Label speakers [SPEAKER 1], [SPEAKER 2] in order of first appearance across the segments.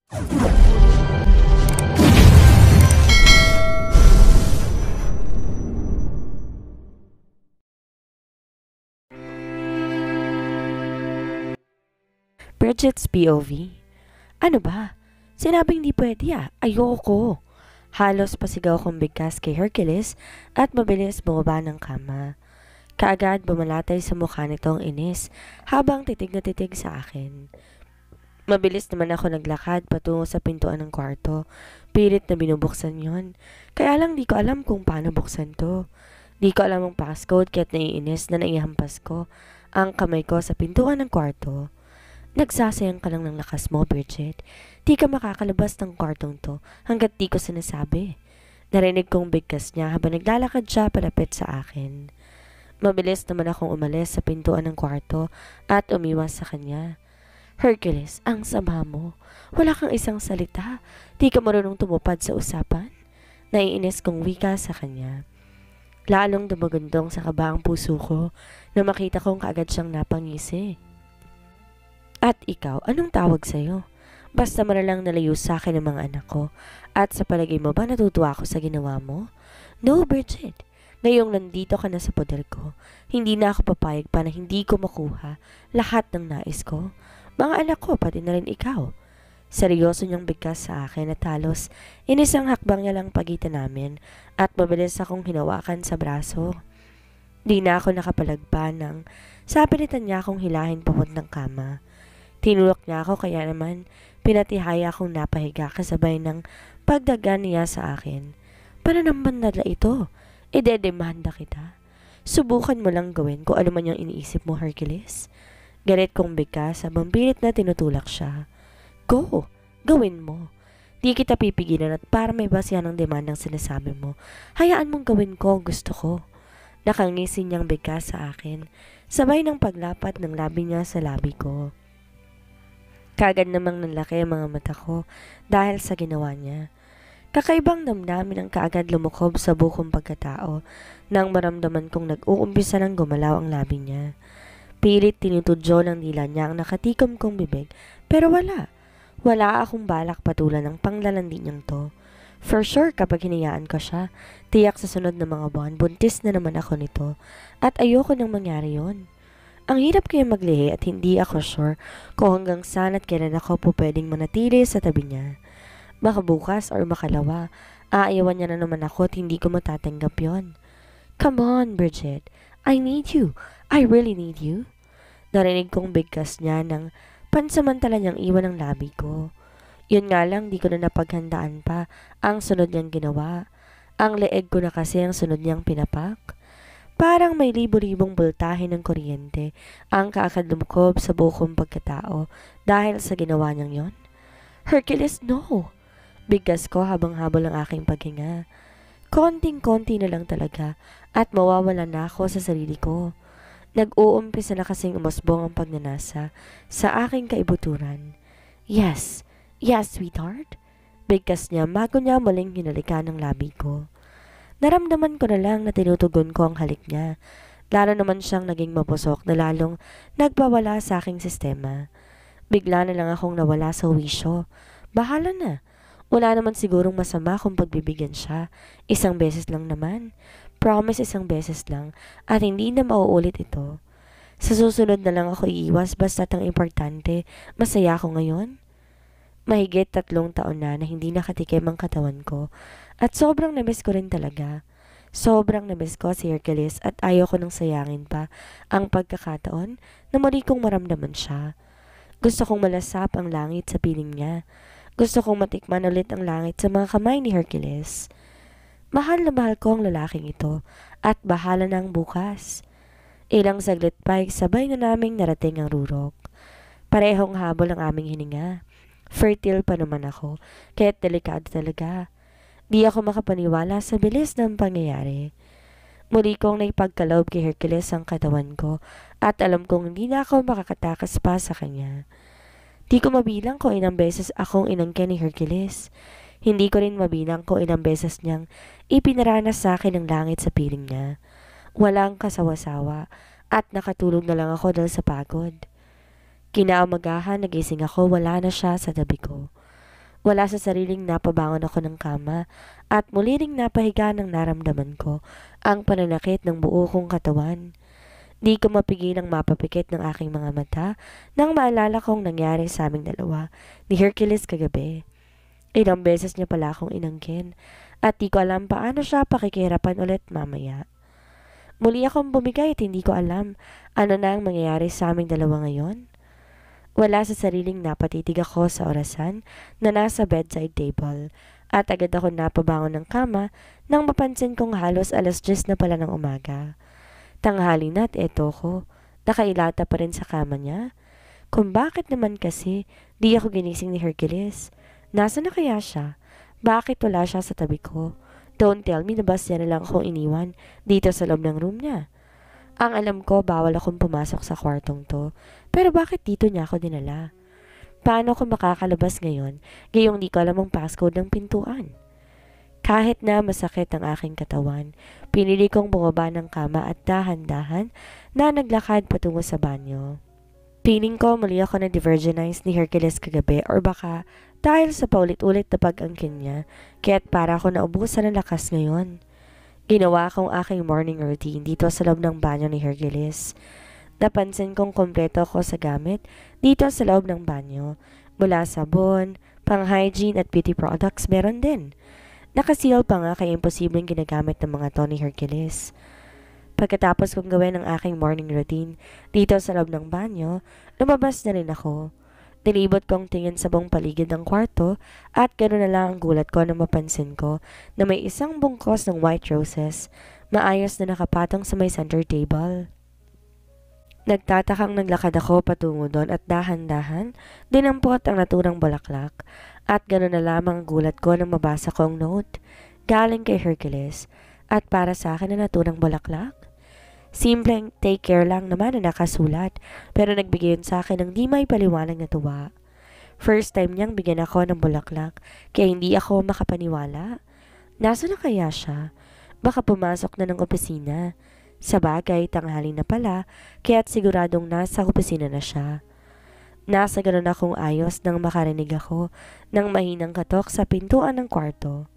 [SPEAKER 1] Bridget's POV? Ano ba? Sinabing di pwede Ayoko. Halos pasigaw kong bigkas kay Hercules at mabilis bumaba ng kama. Kaagad bumalatay sa mukha nitong inis habang titig na titig sa akin. Mabilis naman ako naglakad patungo sa pintuan ng kwarto. Pilit na binubuksan yon. Kaya lang di ko alam kung paano buksan to. Di ko alam ang passcode kaya't naiinis na naihampas ko ang kamay ko sa pintuan ng kwarto. Nagsasayang ka lang ng lakas mo, Bridget. Di ka makakalabas ng kwartong to hanggat di ko sinasabi. Narinig kong bigkas niya habang naglalakad siya palapit sa akin. Mabilis naman akong umalis sa pintuan ng kwarto at umiwas sa kanya. Hercules, ang sama mo. Wala kang isang salita. Di ka marunong tumupad sa usapan. Naiinis kong wika sa kanya. Lalong dumagundong sa kaba ang puso ko na makita kong kaagad siyang napangisi. At ikaw, anong tawag sa'yo? Basta maralang nalayo sa akin ng mga anak ko. At sa palagay mo ba natutuwa ako sa ginawa mo? No, Bridget. Ngayong nandito ka na sa poder ko, hindi na ako papayag pa na hindi ko makuha lahat ng nais ko. Mga anak ko, pati na rin ikaw. Seryoso niyang bigkas sa akin at halos inisang hakbang niya lang pagitan namin at mabilis akong hinawakan sa braso. Di na ako nakapalagpa nang sapilitan niya akong hilahin papuntang kama. Tinulak niya ako kaya naman pinatihaya akong napahiga kasabay ng pagdagan niya sa akin. Para naman nala ito, idedemanda kita. Subukan mo lang gawin kung ano man yung iniisip mo, Hercules. Galit kong bigkas habang pilit na tinutulak siya. Go! Gawin mo. Di kita pipigilan at para may basihan ng demandang sinasabi mo, hayaan mong gawin ko ang gusto ko. Nakangisi niyang bigkas sa akin, sabay ng paglapat ng labi niya sa labi ko. Kagad namang nanlaki ang mga mata ko dahil sa ginawa niya. Kakaibang damdamin ang kaagad lumukob sa bukong pagkatao nang maramdaman kong nag-uumpisa ng gumalaw ang labi niya. Pilit tinutudyo ng dila niya ang nakatikom kong bibig pero wala. Wala akong balak patulan ng panglalandi niyang to. For sure kapag hinayaan ko siya, tiyak sa sunod na mga buwan, buntis na naman ako nito at ayoko nang mangyari yon. Ang hirap kaya maglihi at hindi ako sure kung hanggang saan at kailan ako po pwedeng manatili sa tabi niya. Baka bukas or makalawa, aayawan niya na naman ako at hindi ko matatanggap yon. Come on, Bridget. I need you. I really need you. Narinig kong bigkas niya nang pansamantala niyang iwan ang labi ko. Yun nga lang, di ko na napaghandaan pa ang sunod niyang ginawa. Ang leeg ko na kasi ang sunod niyang pinapak. Parang may libo-libong boltahe ng kuryente ang kaagad lumukob sa bukong pagkatao dahil sa ginawa niyang yon. Hercules, no! Bigkas ko habang habol ang aking paghinga. Konting-konti na lang talaga at mawawala na ako sa sarili ko. Nag-uumpisa na kasing umusbong ang pagnanasa sa aking kaibuturan. Yes, sweetheart. Bigkas niya bago niya muling hinalikan ng labi ko. Naramdaman ko na lang na tinutugon ko ang halik niya. Lalo naman siyang naging mapusok na lalong nagpawala sa aking sistema. Bigla na lang akong nawala sa wisyo. Bahala na. Wala naman sigurong masama kung pagbibigyan siya. Isang beses lang naman. Promise isang beses lang at hindi na mauulit ito. Sa susunod na lang ako iiwas basta't ang importante, masaya ako ngayon. Mahigit 3 taon na hindi nakatikim ang katawan ko at sobrang namiss ko rin talaga. Sobrang namiss ko si Hercules at ayaw ko nang sayangin pa ang pagkakataon na muli kong maramdaman siya. Gusto kong malasap ang langit sa piling niya. Gusto kong matikman ulit ang langit sa mga kamay ni Hercules. Mahal na mahal ko ang lalaking ito at bahala na ang bukas. Ilang saglit pa sabay na naming narating ang rurok. Parehong habol ang aming hininga. Fertile pa naman ako, kaya't delikado talaga. Di ako makapaniwala sa bilis ng pangyayari. Muli kong naipagkaloob kay Hercules ang katawan ko at alam kong hindi na ako makakatakas pa sa kanya. Di ko mabilang kung ilang beses akong inangkin ni Hercules. Hindi ko rin mabilang kung ilang beses niyang ipinaranas sa akin ang langit sa piling niya. Walang kasawa-sawa at nakatulog na lang ako dahil sa pagod. Kinaumagahan nagising ako, wala na siya sa tabi ko. Wala sa sariling napabangon ako ng kama at muli ring napahiga ng naramdaman ko ang pananakit ng buo kong katawan. Di ko mapigilang mapapikit ng aking mga mata nang maalala kong nangyari sa aming dalawa ni Hercules kagabi. Ilang beses niya pala akong inangkin at di ko alam paano siya pakikihirapan ulit mamaya. Muli akong bumigay at hindi ko alam ano na ang mangyayari sa aming dalawa ngayon. Wala sa sariling napatitig ako sa orasan na nasa bedside table at agad ako napabangon ng kama nang mapansin kong halos 10:00 na pala ng umaga. Tanghali na at eto ko, nakailata pa rin sa kama niya. Kung bakit naman kasi di ako ginising ni Hercules? Nasaan na kaya siya? Bakit wala siya sa tabi ko? Don't tell me na bas niya na lang akong iniwan dito sa loob ng room niya. Ang alam ko, bawal akong pumasok sa kwartong to. Pero bakit dito niya ako dinala? Paano ako makakalabas ngayon, gayong di ko alam ang passcode ng pintuan? Kahit na masakit ang aking katawan, pinili kong bumaba ng kama at dahan-dahan na naglakad patungo sa banyo. Piling ko muli ako na divergenize ni Hercules kagabi or baka dahil sa paulit-ulit na pag-angkin niya, kaya't para ako naubusan ng lakas ngayon. Ginawa kong aking morning routine dito sa loob ng banyo ni Hercules. Napansin kong kompleto ako sa gamit dito sa loob ng banyo. Mula sabon, pang-hygiene at beauty products meron din. Nakaseal pa nga kaya imposibleng ginagamit ng mga to ni Hercules. Pagkatapos kong gawin ang aking morning routine dito sa loob ng banyo, lumabas na rin ako. Nilibot kong tingin sa buong paligid ng kwarto at gano'n na lang ang gulat ko nang mapansin ko na may isang bungkos ng white roses, maayos na nakapatong sa may center table. Nagtatakang naglakad ako patungo doon at dahan-dahan dinampot ang naturang bulaklak at gano'n na lamang ang gulat ko nang mabasa ko ang note galing kay Hercules at para sa akin na naturang bulaklak. Simpleng take care lang naman na nakasulat pero nagbigay yun sa akin ng di may paliwanag na tuwa. First time niyang bigyan ako ng bulaklak kaya hindi ako makapaniwala. Nasaan na kaya siya? Baka pumasok na ng opisina. Sa bagay, tanghali na pala kaya't siguradong nasa opisina na siya. Nasa ganun akong ayos nang makarinig ako ng mahinang katok sa pintuan ng kwarto.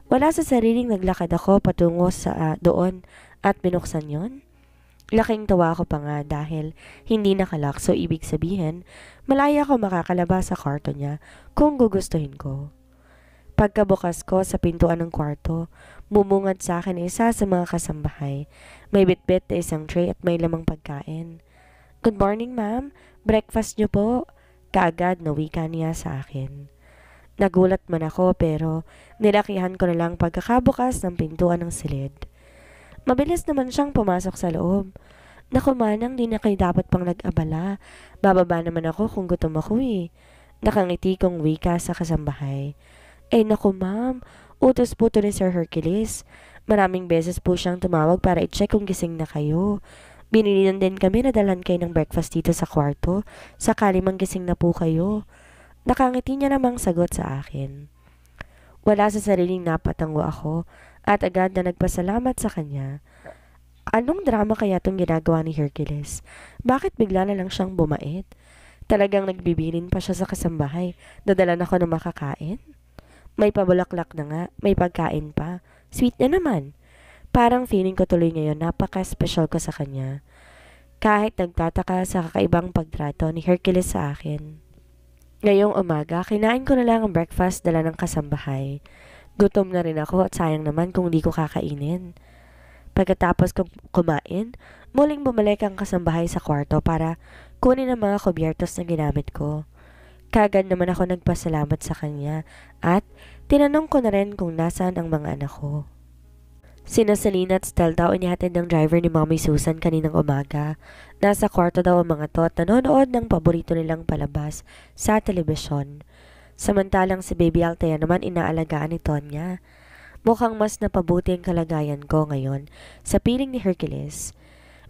[SPEAKER 1] Wala sa sariling naglakad ako patungo sa doon at binuksan yon. Laking tawa ko pa nga dahil hindi nakalak so ibig sabihin malaya ako makakalabas sa kwarto niya kung gugustuhin ko. Pagkabukas ko sa pintuan ng kwarto, mumungad sa akin isa sa mga kasambahay. May bitbit na isang tray at may lamang pagkain. Good morning ma'am, breakfast niyo po. Kaagad na wika niya sa akin. Nagulat man ako pero nilakihan ko na lang pagkakabukas ng pintuan ng silid. Mabilis naman siyang pumasok sa loob. Naku manang, di na kayo dapat pang nag-abala. Bababa naman ako kung gutom ako eh. Nakangiti kong wika sa kasambahay. Eh naku ma'am, utos po to ni Sir Hercules. Maraming beses po siyang tumawag para i-check kung gising na kayo. Binilinan din kami na dalhan kayo ng breakfast dito sa kwarto. Sakali mang gising na po kayo. Nakangiti niya namang sagot sa akin. Wala sa sariling napatango ako at agad na nagpasalamat sa kanya. Anong drama kaya itong ginagawa ni Hercules? Bakit bigla na lang siyang bumait? Talagang nagbibilin pa siya sa kasambahay. Dadalan ako ng makakain? May pabulaklak na nga, may pagkain pa. Sweet na naman. Parang feeling ko tuloy ngayon napaka-special ko sa kanya. Kahit nagtataka sa kakaibang pagtrato ni Hercules sa akin. Ngayong umaga, kinain ko na lang ang breakfast dala ng kasambahay. Gutom na rin ako at sayang naman kung di ko kakainin. Pagkatapos kong kumain, muling bumalik ang kasambahay sa kwarto para kunin ang mga kubyertos na ginamit ko. Kagad naman ako nagpasalamat sa kanya at tinanong ko na rin kung nasaan ang mga anak ko. Sina Selena at Stel daw inihatid ng driver ni Mommy Susan kaninang umaga. Nasa kwarto daw ang mga to at nanonood ng paborito nilang palabas sa telebisyon. Samantalang si Baby Althea naman inaalagaan ni Tonya. Mukhang mas napabuti ang kalagayan ko ngayon sa piling ni Hercules.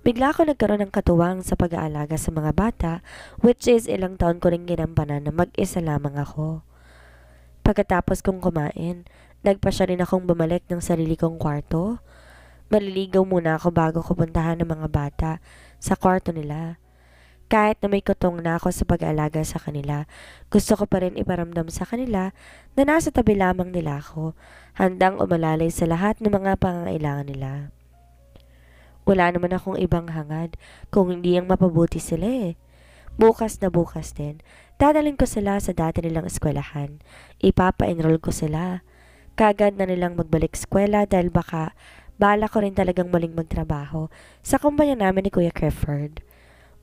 [SPEAKER 1] Bigla ako nagkaroon ng katuwang sa pag-aalaga sa mga bata which is ilang taon ko rin ginampanan na mag-isa lamang ako. Pagkatapos kong kumain, nagpa siya rin akong bumalik ng sarili kong kwarto. Maliligaw muna ako bago ko puntahan ng mga bata sa kwarto nila. Kahit na may kutong na ako sa pag-aalaga sa kanila, gusto ko pa rin iparamdam sa kanila na nasa tabi lamang nila ako, handang umalalay sa lahat ng mga pangangailangan nila. Wala naman akong ibang hangad kung hindi ang mapabuti sila eh. Bukas na bukas din, dadalhin ko sila sa dati nilang eskwelahan. Ipapa-enroll ko sila. Kagad na nilang magbalik eskwela dahil baka bala ko rin talagang muling magtrabaho sa kumpanya namin ni Kuya Clifford.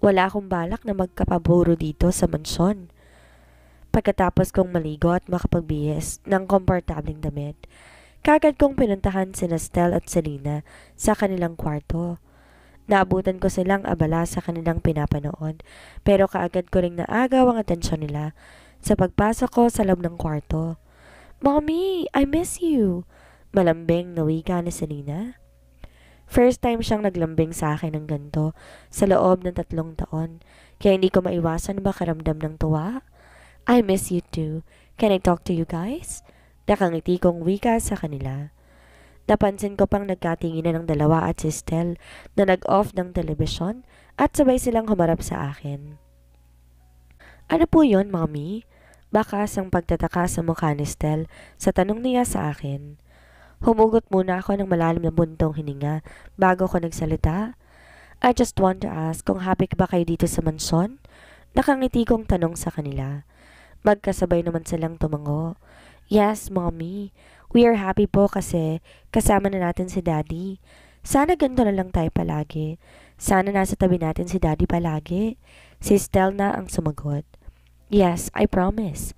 [SPEAKER 1] Wala akong balak na magkapaburo dito sa mansyon. Pagkatapos kong maligo at makapagbihis ng komportabling damit, kagad kong pinuntahan sina Stel at Selena sa kanilang kwarto. Naabutan ko silang abala sa kanilang pinapanood, pero kaagad ko ring naagaw ang atensyon nila sa pagpasok ko sa loob ng kwarto. "Mommy, I miss you," malambing na wika ni Selena. First time siyang naglambing sa akin ng ganito sa loob ng 3 taon, kaya hindi ko maiwasan makaramdam ng tuwa. "I miss you too. Can I talk to you guys?" Nakangiti kong wika sa kanila. Napansin ko pang nagkatinginan ng dalawa at si Stel na nag-off ng telebisyon at sabay silang humarap sa akin. "Ano po yon, Mommy?" Bakas ang pagtataka sa mukha ni Stel sa tanong niya sa akin. Humugot muna ako ng malalim na buntong hininga bago ko nagsalita. "I just want to ask kung happy ba kayo dito sa mansyon?" Nakangiti kong tanong sa kanila. Magkasabay naman silang tumango. "Yes, Mommy. We are happy po kasi kasama na natin si Daddy. Sana ganito na lang tayo palagi. Sana nasa tabi natin si Daddy palagi." Si Stel na ang sumagot. "Yes, I promise.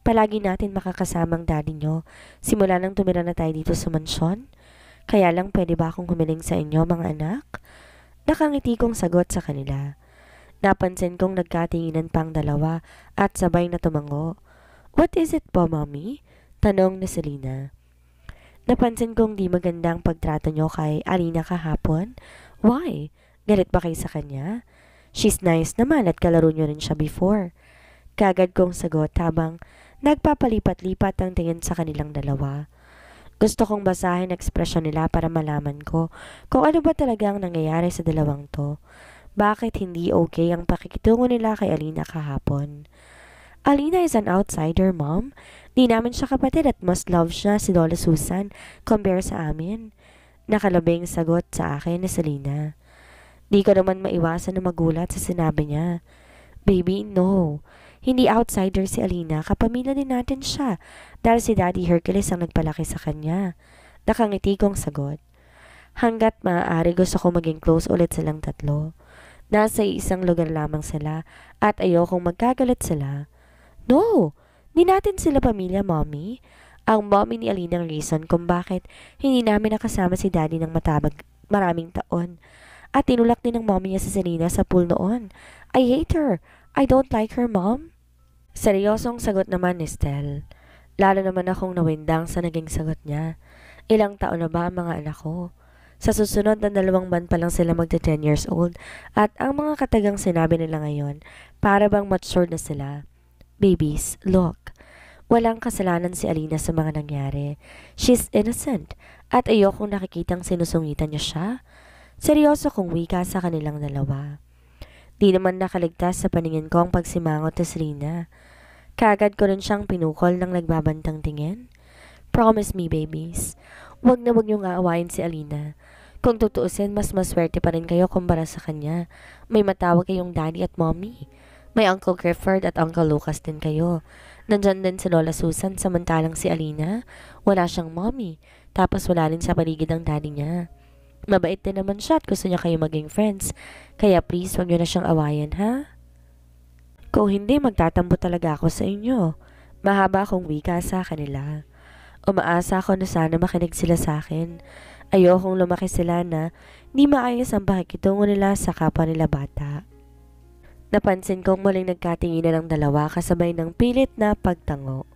[SPEAKER 1] Palagi natin makakasamang daddy nyo simula nang tumira na tayo dito sa mansyon. Kaya lang pwede ba akong humiling sa inyo mga anak?" Nakangiti kong sagot sa kanila. Napansin kong nagkatinginan pang dalawa at sabay na tumango. "What is it po, Mommy?" Tanong ni Selena. "Napansin kong di magandang pagtrato nyo kay Alina kahapon. Why? Galit ba kayo sa kanya? She's nice naman at kalaro nyo rin siya before." Kagad kong sagot habang nagpapalipat-lipat ang tingin sa kanilang dalawa. Gusto kong basahin ang ekspresyon nila para malaman ko kung ano ba talaga ang nangyayari sa dalawang to. Bakit hindi okay ang pakikitungo nila kay Alina kahapon? "Alina is an outsider, Mom. Di namin siya kapatid at mas love siya si Lola Susan compare sa amin." Nakalabing sagot sa akin ni Selena. Di ko naman maiwasan na magulat sa sinabi niya. "Baby, no. Hindi outsider si Alina, kapamilya din natin siya dahil si Daddy Hercules ang nagpalaki sa kanya." Nakangiti kong sagot. Hanggat maaari gusto ko maging close ulit silang tatlo. Nasa isang lugar lamang sila at ayokong magkagalit sila. "No, di natin sila pamilya, Mommy." Ang mommy ni Alina ang reason kung bakit hindi namin nakasama si Daddy ng maraming taon. At tinulak din ng mommy niya si Selena sa pool noon. "I hate her. I don't like her, Mom." Seryosong sagot naman ni Stel. Lalo naman akong nawindang sa naging sagot niya. Ilang taon na ba ang mga anak ko? Sa susunod na 2 buwan pa lang sila magta 10 years old at ang mga katagang sinabi nila ngayon para bang mature na sila. Babies, look. Walang kasalanan si Alina sa mga nangyari. She's innocent at ayokong nakikitang sinusungitan niya siya. Seryoso kong wika sa kanilang dalawa. Di naman nakaligtas sa paningin ko ang pagsimangot ni Selena. Kagad ko rin siyang pinukol ng nagbabantang tingin. "Promise me, babies. Wag na wag niyong aawayin si Alina. Kung tutuusin, mas maswerte pa rin kayo kumpara sa kanya. May matawag kayong daddy at mommy. May Uncle Clifford at Uncle Lucas din kayo. Nandyan din si Lola Susan samantalang si Alina, wala siyang mommy. Tapos wala rin sa paligid ang daddy niya. Mabait din naman siya at gusto niya kayo maging friends. Kaya please, wag niyo na siyang awayan, ha? Kung hindi, magtatampo talaga ako sa inyo." Mahaba akong wika sa kanila. Umaasa ako na sana makinig sila sa akin. Ayokong lumaki sila na di maayos ang pakikitungo nila sa kapwa nila bata. Napansin kong muling nagkatinginan ng dalawa kasabay ng pilit na pagtango.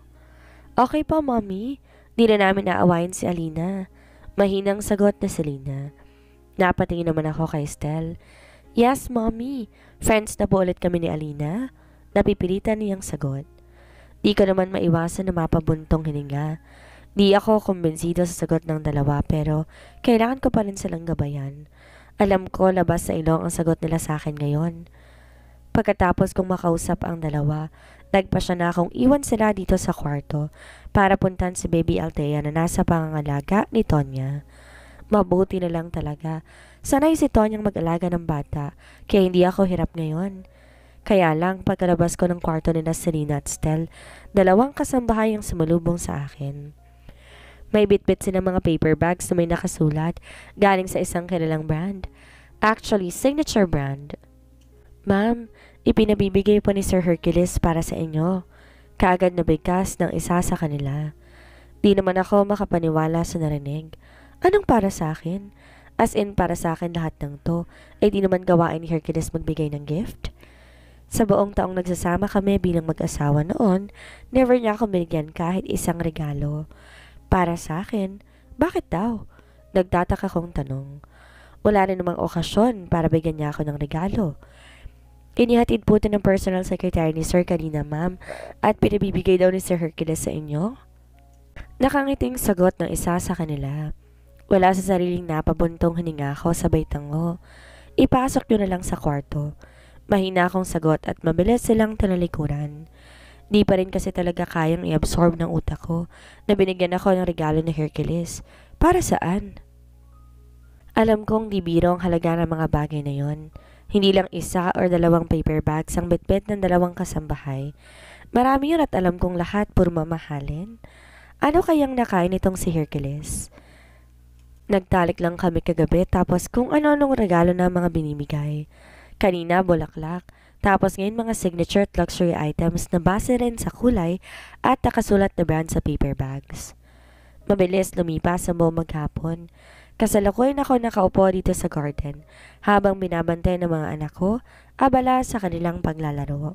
[SPEAKER 1] "Okay po, Mommy. Di na namin naawayin si Alina." Mahinang sagot na Selena. Napatingin naman ako kay Stel. "Yes, Mommy. Friends na po ulit kami ni Alina." Napipilitan niyang sagot. Di ko naman maiwasan na mapabuntong hininga. Di ako kumbensido sa sagot ng dalawa pero kailangan ko pa rin silang gabayan. Alam ko labas sa ilong ang sagot nila sa akin ngayon. Pagkatapos kong makausap ang dalawa, nagpasya na akong iwan sila dito sa kwarto para puntan si Baby Althea na nasa pangangalaga ni Tonya. Mabuti na lang talaga. Sanay si Tonyang mag-alaga ng bata, kaya hindi ako hirap ngayon. Kaya lang, pagkalabas ko ng kwarto ni Selena at Stel, dalawang kasambahay ang sumalubong sa akin. May bitbit silang mga paper bags na may nakasulat galing sa isang kilalang brand. Actually, signature brand. Ma'am, ipinabibigay po ni Sir Hercules para sa inyo. Kaagad na bigkas ng isa sa kanila. Di naman ako makapaniwala sa narinig. Anong para sa akin? As in, para sa akin lahat ng to, ay di naman gawain ni Hercules magbigay ng gift? Sa buong taong nagsasama kami bilang mag-asawa noon, never niya ako binigyan kahit isang regalo. Para sa akin, bakit daw? Nagtataka kong tanong. Wala rin namang okasyon para bigyan niya ako ng regalo. Inihatid po ito ng personal secretary ni Sir kanina, ma'am, at pinabibigay daw ni Sir Hercules sa inyo? Nakangiting sagot ng isa sa kanila. Wala sa sariling napabuntong hininga ko sabay tango. Ipasok nyo na lang sa kwarto. Mahina akong sagot at mabilis silang talalikuran. Di pa rin kasi talaga kayang i-absorb ng utak ko na binigyan ako ng regalo ni Hercules. Para saan? Alam kong di biro ang halaga ng mga bagay na yon. Hindi lang isa or dalawang paper bags ang bitbit ng dalawang kasambahay. Marami yun at alam kong lahat puro mamahalin. Ano kayang nakain itong si Hercules? Nagtalik lang kami kagabi tapos kung ano-anong regalo na mga binibigay. Kanina bulaklak, tapos ngayon mga signature at luxury items na base rin sa kulay at nakasulat na brand sa paper bags. Mabilis lumipas ang buong maghapon. Kasalukuyan ako nakaupo dito sa garden habang binabantay ng mga anak ko abala sa kanilang paglalaro.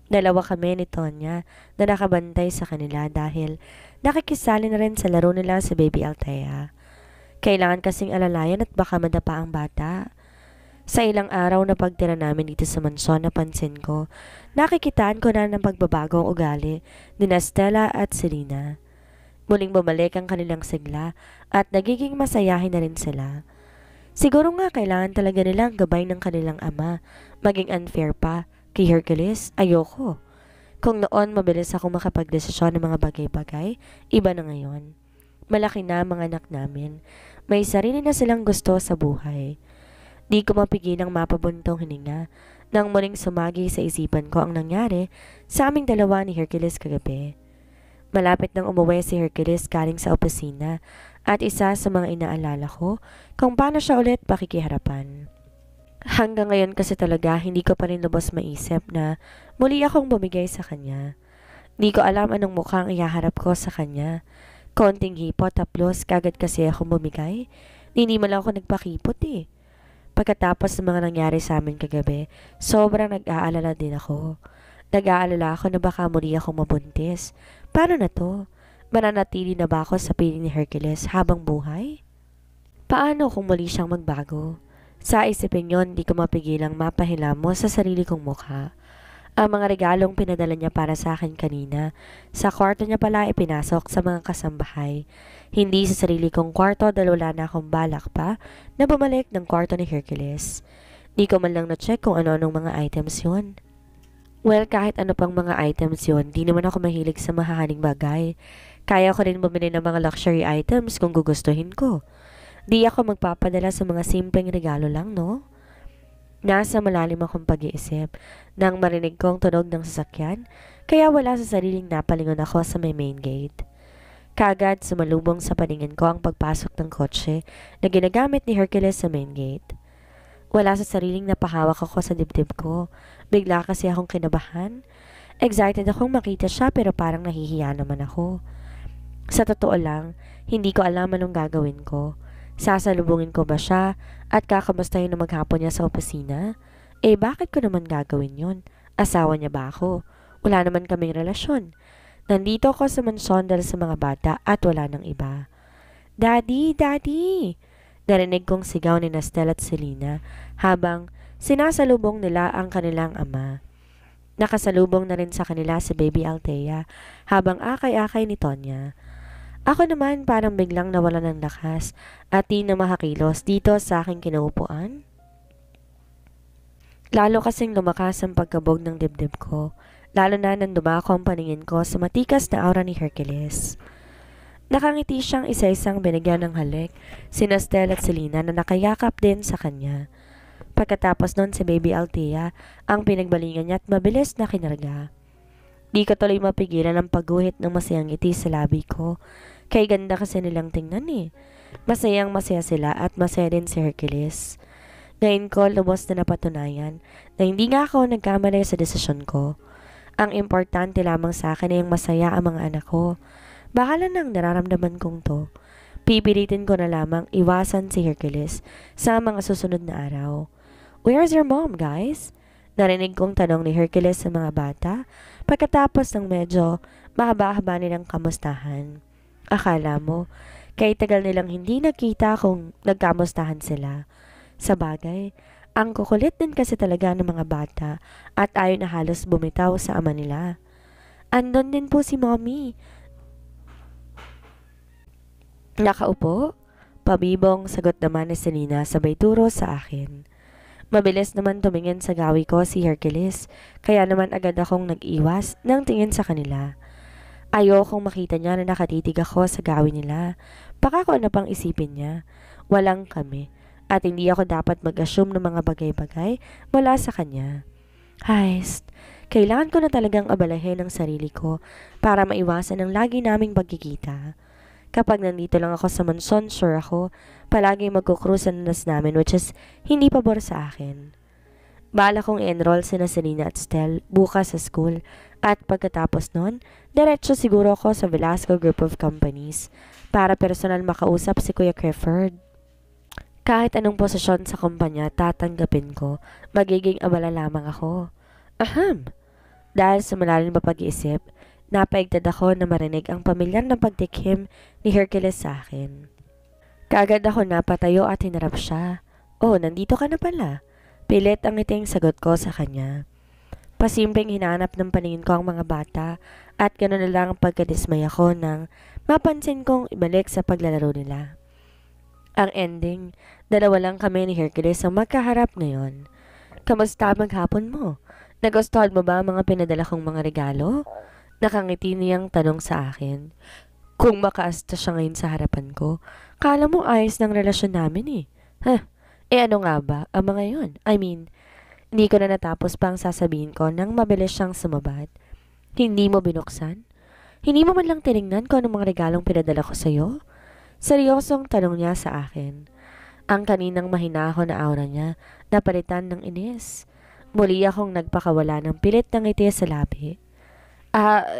[SPEAKER 1] Dalawa kami ni Tonya na nakabantay sa kanila dahil nakikisali na rin sa laro nila sa Baby Althea. Kailangan kasing alalayan at baka madapa ang bata. Sa ilang araw na pagtira namin dito sa mansyon napansin ko, nakikitaan ko na ng pagbabagong ugali ni Stella at Selena. Muling bumalik ang kanilang sigla at nagiging masayahin na rin sila. Siguro nga kailangan talaga nilang gabay ng kanilang ama, maging unfair pa. Kay Hercules, ayoko. Kung noon mabilis ako makapagdesisyon ng mga bagay-bagay, iba na ngayon. Malaki na ang mga anak namin. May sarili na silang gusto sa buhay. Di ko mapigilang mapabuntong hininga nang muling sumagi sa isipan ko ang nangyari sa aming dalawa ni Hercules kagabi. Malapit nang umuwi si Hercules galing sa opisina at isa sa mga inaalala ko kung paano siya ulit pakikiharapan. Hanggang ngayon kasi talaga hindi ko pa rin lubos maisip na muli akong bumigay sa kanya. Di ko alam anong mukhang ihaharap ko sa kanya. Konting hipot taplos kagad kasi akong bumigay. Hindi man lang ako nagpakipot eh. Pagkatapos ng mga nangyari sa amin kagabi, sobrang nag-aalala din ako. Nag-aalala ako na baka muli akong mabuntis. Paano na to? Mananatili na ba ako sa piling ni Hercules habang buhay? Paano kung muli siyang magbago? Sa isipin yon, di ko mapigilang mapahilamos sa sarili kong mukha. Ang mga regalong pinadala niya para sa akin kanina, sa kwarto niya pala ipinasok sa mga kasambahay. Hindi sa sarili kong kwarto dahil wala na akong balak pa na bumalik ng kwarto ni Hercules. Di ko man lang na-check kung ano-anong mga items yun. Well, kahit ano pang mga items yun, di naman ako mahilig sa mahahaning bagay. Kaya ko rin bumili ng mga luxury items kung gugustuhin ko. Di ako magpapadala sa mga simpleng regalo lang, no? Nasa malalim akong pag-iisip nang marinig kong tunog ng sasakyan, kaya wala sa sariling napalingon ako sa may main gate. Kaagad sumalubong sa paningin ko ang pagpasok ng kotse na ginagamit ni Hercules sa main gate. Wala sa sariling napahawak ako sa dibdib ko. Bigla kasi akong kinabahan. Excited akong makita siya pero parang nahihiya naman ako. Sa totoo lang, hindi ko alam anong gagawin ko. Sasalubungin ko ba siya at kakamustahin na maghapon niya sa opisina? Eh bakit ko naman gagawin yun? Asawa niya ba ako? Wala naman kaming relasyon. Nandito ako sa mansyon dahil sa mga bata at wala nang iba. Daddy! Daddy! Narinig kong sigaw ni Stella at Selena habang sinasalubong nila ang kanilang ama. Nakasalubong na rin sa kanila si Baby Althea habang akay-akay ni Tonya. Ako naman parang biglang nawalan ng lakas at di na makakilos dito sa aking kinaupuan. Lalo kasing lumakas ang pagkabog ng dibdib ko, lalo na nang dumako ang paningin ko sa matikas na aura ni Hercules. Nakangiti siyang isa-isang binigyan ng halik, sina Stella at Selena na nakayakap din sa kanya. Pagkatapos nun si Baby Althea ang pinagbalingan niya at mabilis na kinarga. Di ko tuloy mapigilan ang pagguhit ng masayang ngiti sa labi ko. Kay ganda kasi nilang tingnan eh. Masayang masaya sila at masaya din si Hercules. Ngayon ko lubos na napatunayan na hindi nga ako nagkamali sa desisyon ko. Ang importante lamang sa akin ay yung masaya ang mga anak ko. Bahala nang nararamdaman kong to. Pipilitin ko na lamang iwasan si Hercules sa mga susunod na araw. Where's your mom, guys? Narinig kong tanong ni Hercules sa mga bata pagkatapos ng medyo mahaba-haba nilang kamustahan. Akala mo, kay tagal nilang hindi nakita kung nagkamustahan sila. Sa bagay, ang kukulit din kasi talaga ng mga bata at ayaw na halos bumitaw sa ama nila. Andon din po si Mommy. Nakaupo? Pabibong sagot naman ni Selena sabay turo sa akin. Mabilis naman tumingin sa gawi ko si Hercules, kaya naman agad akong nag-iwas ng tingin sa kanila. Ayokong makita niya na nakatitig ako sa gawi nila. Baka kung ano pang isipin niya. Walang kami. At hindi ako dapat mag-assume ng mga bagay-bagay mula sa kanya. Heist, kailangan ko na talagang abalahin ang sarili ko para maiwasan ang lagi naming pagkikita. Kapag nandito lang ako sa mansyon, sure ako, palagi magkukrus ang nas namin which is hindi pabor sa akin. Bala kong i-enroll sina Selena at Stel bukas sa school at pagkatapos nun, diretso siguro ako sa Velasco Group of Companies para personal makausap si Kuya Clifford. Kahit anong posisyon sa kumpanya tatanggapin ko, magiging abala lamang ako. Ahem! Dahil sa malalim na pag-iisip, napaigtad ako na marinig ang pamilyar na pagtikim ni Hercules sa akin. Kaagad ako napatayo at hinarap siya. Oh, nandito ka na pala. Pilit ang ngiting sagot ko sa kanya. Pasimpleng hinanap ng paningin ko ang mga bata at gano'n na lang ang pagkadismaya ko nang mapansin kong ibalik sa paglalaro nila. Ang ending, dalawa lang kami ni Hercules ang magkaharap ngayon. Kamusta maghapon mo? Nagustuhan mo ba ang mga pinadala kong mga regalo? Nakangiti niyang tanong sa akin. Kung makaasta siya ngayon sa harapan ko, kala mo ayos ng relasyon namin eh. Ano nga ba ang mga yon? I mean, hindi ko na natapos pang sasabihin ko nang mabilis siyang sumabat. Hindi mo binuksan? Hindi mo man lang tinignan ko anong mga regalong pinadala ko sa'yo? Seryosong tanong niya sa akin. Ang kaninang mahinahon na aura niya napalitan ng inis. Muli akong nagpakawala ng pilit ng ngiti sa labi.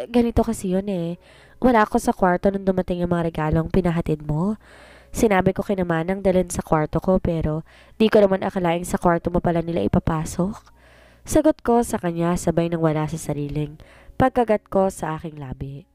[SPEAKER 1] Ganito kasi yun eh. Wala ako sa kwarto nung dumating yung mga regalong pinahatid mo. Sinabi ko kinamanang dalhin sa kwarto ko pero di ko naman akalaing sa kwarto mo pala nila ipapasok. Sagot ko sa kanya sabay nang wala sa sariling pagkagat ko sa aking labi.